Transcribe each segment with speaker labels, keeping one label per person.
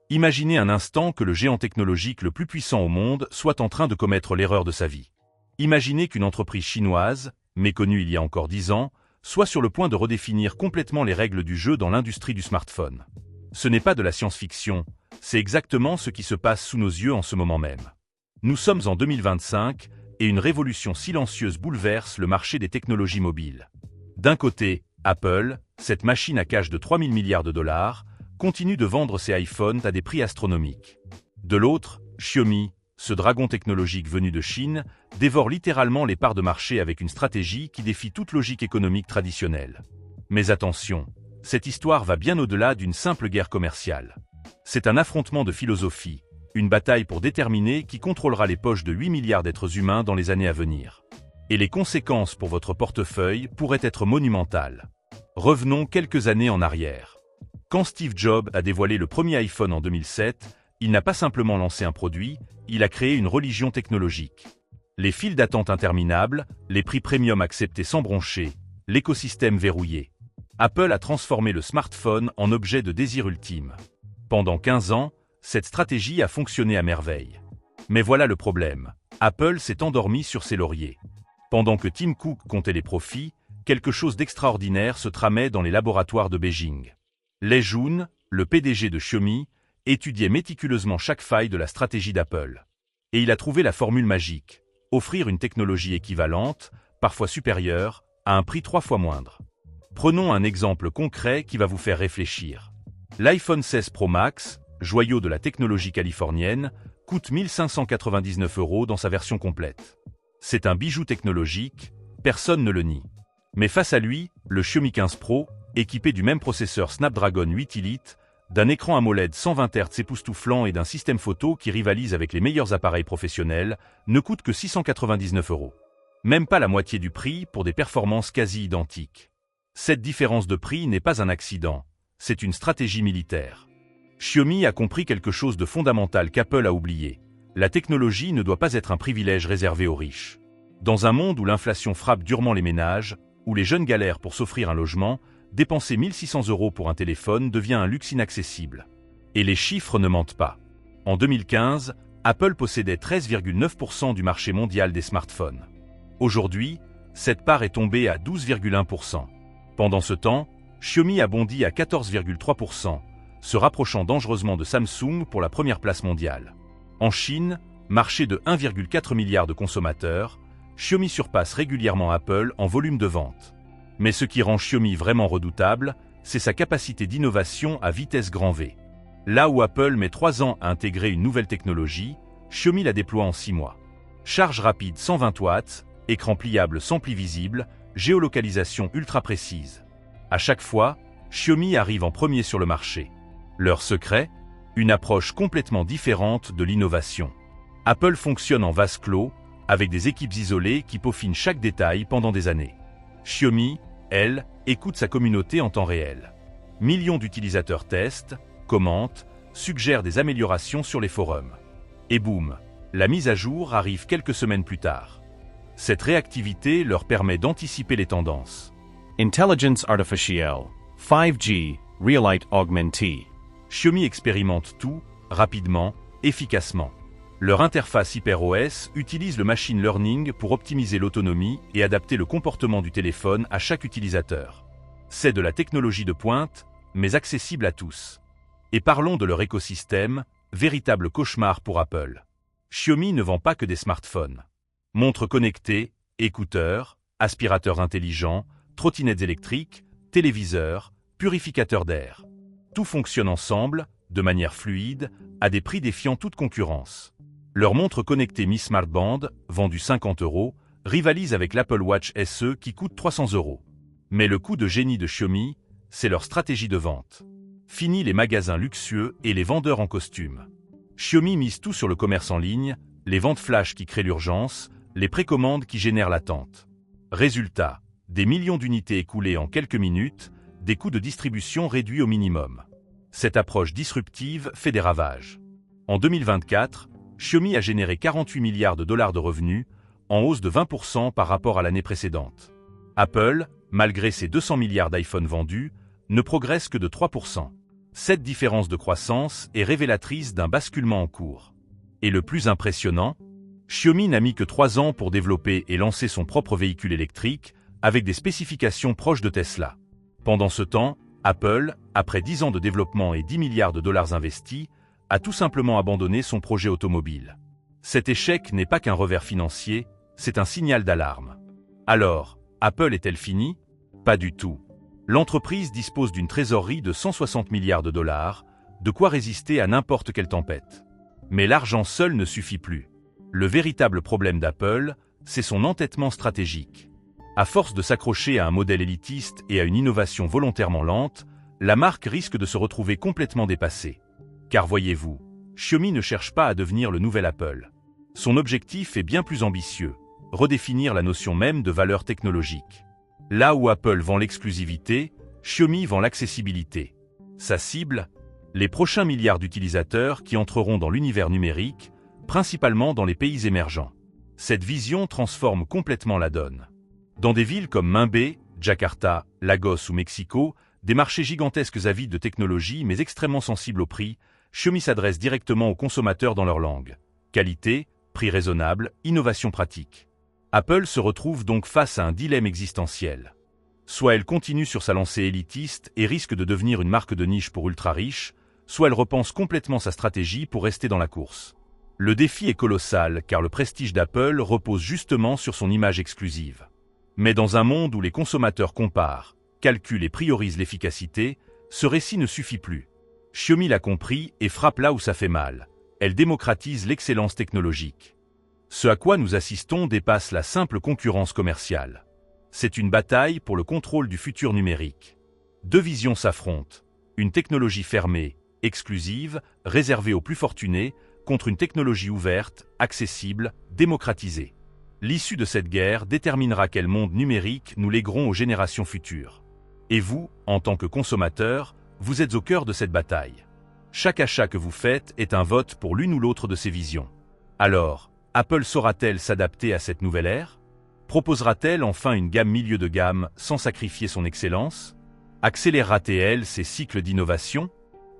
Speaker 1: Imaginez un instant que le géant technologique le plus puissant au monde soit en train de commettre l'erreur de sa vie. Imaginez qu'une entreprise chinoise, méconnue il y a encore 10 ans, soit sur le point de redéfinir complètement les règles du jeu dans l'industrie du smartphone. Ce n'est pas de la science-fiction, c'est exactement ce qui se passe sous nos yeux en ce moment même. Nous sommes en 2025 et une révolution silencieuse bouleverse le marché des technologies mobiles. D'un côté, Apple, cette machine à cash de 3 000 milliards de dollars, continue de vendre ses iPhones à des prix astronomiques. De l'autre, Xiaomi, ce dragon technologique venu de Chine, dévore littéralement les parts de marché avec une stratégie qui défie toute logique économique traditionnelle. Mais attention, cette histoire va bien au-delà d'une simple guerre commerciale. C'est un affrontement de philosophie, une bataille pour déterminer qui contrôlera les poches de 8 milliards d'êtres humains dans les années à venir. Et les conséquences pour votre portefeuille pourraient être monumentales. Revenons quelques années en arrière. Quand Steve Jobs a dévoilé le premier iPhone en 2007, il n'a pas simplement lancé un produit, il a créé une religion technologique. Les files d'attente interminables, les prix premium acceptés sans broncher, l'écosystème verrouillé. Apple a transformé le smartphone en objet de désir ultime. Pendant 15 ans, cette stratégie a fonctionné à merveille. Mais voilà le problème. Apple s'est endormi sur ses lauriers. Pendant que Tim Cook comptait les profits, quelque chose d'extraordinaire se tramait dans les laboratoires de Beijing. Lei Jun, le PDG de Xiaomi, étudiait méticuleusement chaque faille de la stratégie d'Apple. Et il a trouvé la formule magique, offrir une technologie équivalente, parfois supérieure, à un prix 3 fois moindre. Prenons un exemple concret qui va vous faire réfléchir. L'iPhone 16 Pro Max, joyau de la technologie californienne, coûte 1 599 € dans sa version complète. C'est un bijou technologique, personne ne le nie. Mais face à lui, le Xiaomi 15 Pro, équipé du même processeur Snapdragon 8 Elite, d'un écran AMOLED 120 Hz époustouflant et d'un système photo qui rivalise avec les meilleurs appareils professionnels, ne coûte que 699 €. Même pas la moitié du prix pour des performances quasi identiques. Cette différence de prix n'est pas un accident, c'est une stratégie militaire. Xiaomi a compris quelque chose de fondamental qu'Apple a oublié. La technologie ne doit pas être un privilège réservé aux riches. Dans un monde où l'inflation frappe durement les ménages, où les jeunes galèrent pour s'offrir un logement, dépenser 1 600 € pour un téléphone devient un luxe inaccessible. Et les chiffres ne mentent pas. En 2015, Apple possédait 13,9% du marché mondial des smartphones. Aujourd'hui, cette part est tombée à 12,1%. Pendant ce temps, Xiaomi a bondi à 14,3%, se rapprochant dangereusement de Samsung pour la première place mondiale. En Chine, marché de 1,4 milliard de consommateurs, Xiaomi surpasse régulièrement Apple en volume de vente. Mais ce qui rend Xiaomi vraiment redoutable, c'est sa capacité d'innovation à vitesse grand V. Là où Apple met 3 ans à intégrer une nouvelle technologie, Xiaomi la déploie en 6 mois. Charge rapide 120 watts, écran pliable sans pli visible, géolocalisation ultra précise. À chaque fois, Xiaomi arrive en premier sur le marché. Leur secret ? Une approche complètement différente de l'innovation. Apple fonctionne en vase clos, avec des équipes isolées qui peaufinent chaque détail pendant des années. Xiaomi, elle, écoute sa communauté en temps réel. Millions d'utilisateurs testent, commentent, suggèrent des améliorations sur les forums. Et boum, la mise à jour arrive quelques semaines plus tard. Cette réactivité leur permet d'anticiper les tendances.
Speaker 2: Intelligence Artificielle, 5G, Realite Augmentée.
Speaker 1: Xiaomi expérimente tout, rapidement, efficacement. Leur interface HyperOS utilise le machine learning pour optimiser l'autonomie et adapter le comportement du téléphone à chaque utilisateur. C'est de la technologie de pointe, mais accessible à tous. Et parlons de leur écosystème, véritable cauchemar pour Apple. Xiaomi ne vend pas que des smartphones. Montres connectées, écouteurs, aspirateurs intelligents, trottinettes électriques, téléviseurs, purificateurs d'air. Tout fonctionne ensemble, de manière fluide, à des prix défiant toute concurrence. Leur montre connectée Mi Smart Band, vendue 50 €, rivalise avec l'Apple Watch SE qui coûte 300 €. Mais le coup de génie de Xiaomi, c'est leur stratégie de vente. Fini les magasins luxueux et les vendeurs en costume. Xiaomi mise tout sur le commerce en ligne, les ventes flash qui créent l'urgence, les précommandes qui génèrent l'attente. Résultat, des millions d'unités écoulées en quelques minutes, des coûts de distribution réduits au minimum. Cette approche disruptive fait des ravages. En 2024, Xiaomi a généré 48 milliards de dollars de revenus, en hausse de 20% par rapport à l'année précédente. Apple, malgré ses 200 milliards d'iPhone vendus, ne progresse que de 3%. Cette différence de croissance est révélatrice d'un basculement en cours. Et le plus impressionnant, Xiaomi n'a mis que 3 ans pour développer et lancer son propre véhicule électrique avec des spécifications proches de Tesla. Pendant ce temps, Apple, après 10 ans de développement et 10 milliards de dollars investis, a tout simplement abandonné son projet automobile. Cet échec n'est pas qu'un revers financier, c'est un signal d'alarme. Alors, Apple est-elle finie? Pas du tout. L'entreprise dispose d'une trésorerie de 160 milliards de dollars, de quoi résister à n'importe quelle tempête. Mais l'argent seul ne suffit plus. Le véritable problème d'Apple, c'est son entêtement stratégique. À force de s'accrocher à un modèle élitiste et à une innovation volontairement lente, la marque risque de se retrouver complètement dépassée. Car voyez-vous, Xiaomi ne cherche pas à devenir le nouvel Apple. Son objectif est bien plus ambitieux, redéfinir la notion même de valeur technologique. Là où Apple vend l'exclusivité, Xiaomi vend l'accessibilité. Sa cible, les prochains milliards d'utilisateurs qui entreront dans l'univers numérique, principalement dans les pays émergents. Cette vision transforme complètement la donne. Dans des villes comme Mumbai, Jakarta, Lagos ou Mexico, des marchés gigantesques avides de technologie mais extrêmement sensibles au prix, Xiaomi s'adresse directement aux consommateurs dans leur langue. Qualité, prix raisonnable, innovation pratique. Apple se retrouve donc face à un dilemme existentiel. Soit elle continue sur sa lancée élitiste et risque de devenir une marque de niche pour ultra-riches, soit elle repense complètement sa stratégie pour rester dans la course. Le défi est colossal car le prestige d'Apple repose justement sur son image exclusive. Mais dans un monde où les consommateurs comparent, calculent et priorisent l'efficacité, ce récit ne suffit plus. Xiaomi l'a compris et frappe là où ça fait mal. Elle démocratise l'excellence technologique. Ce à quoi nous assistons dépasse la simple concurrence commerciale. C'est une bataille pour le contrôle du futur numérique. Deux visions s'affrontent. Une technologie fermée, exclusive, réservée aux plus fortunés, contre une technologie ouverte, accessible, démocratisée. L'issue de cette guerre déterminera quel monde numérique nous léguerons aux générations futures. Et vous, en tant que consommateur, vous êtes au cœur de cette bataille. Chaque achat que vous faites est un vote pour l'une ou l'autre de ces visions. Alors, Apple saura-t-elle s'adapter à cette nouvelle ère? Proposera-t-elle enfin une gamme milieu de gamme sans sacrifier son excellence? Accélérera-t-elle ses cycles d'innovation?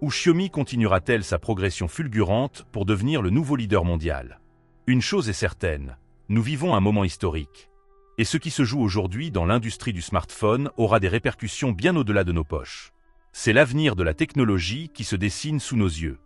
Speaker 1: Ou Xiaomi continuera-t-elle sa progression fulgurante pour devenir le nouveau leader mondial? Une chose est certaine, nous vivons un moment historique. Et ce qui se joue aujourd'hui dans l'industrie du smartphone aura des répercussions bien au-delà de nos poches. C'est l'avenir de la technologie qui se dessine sous nos yeux.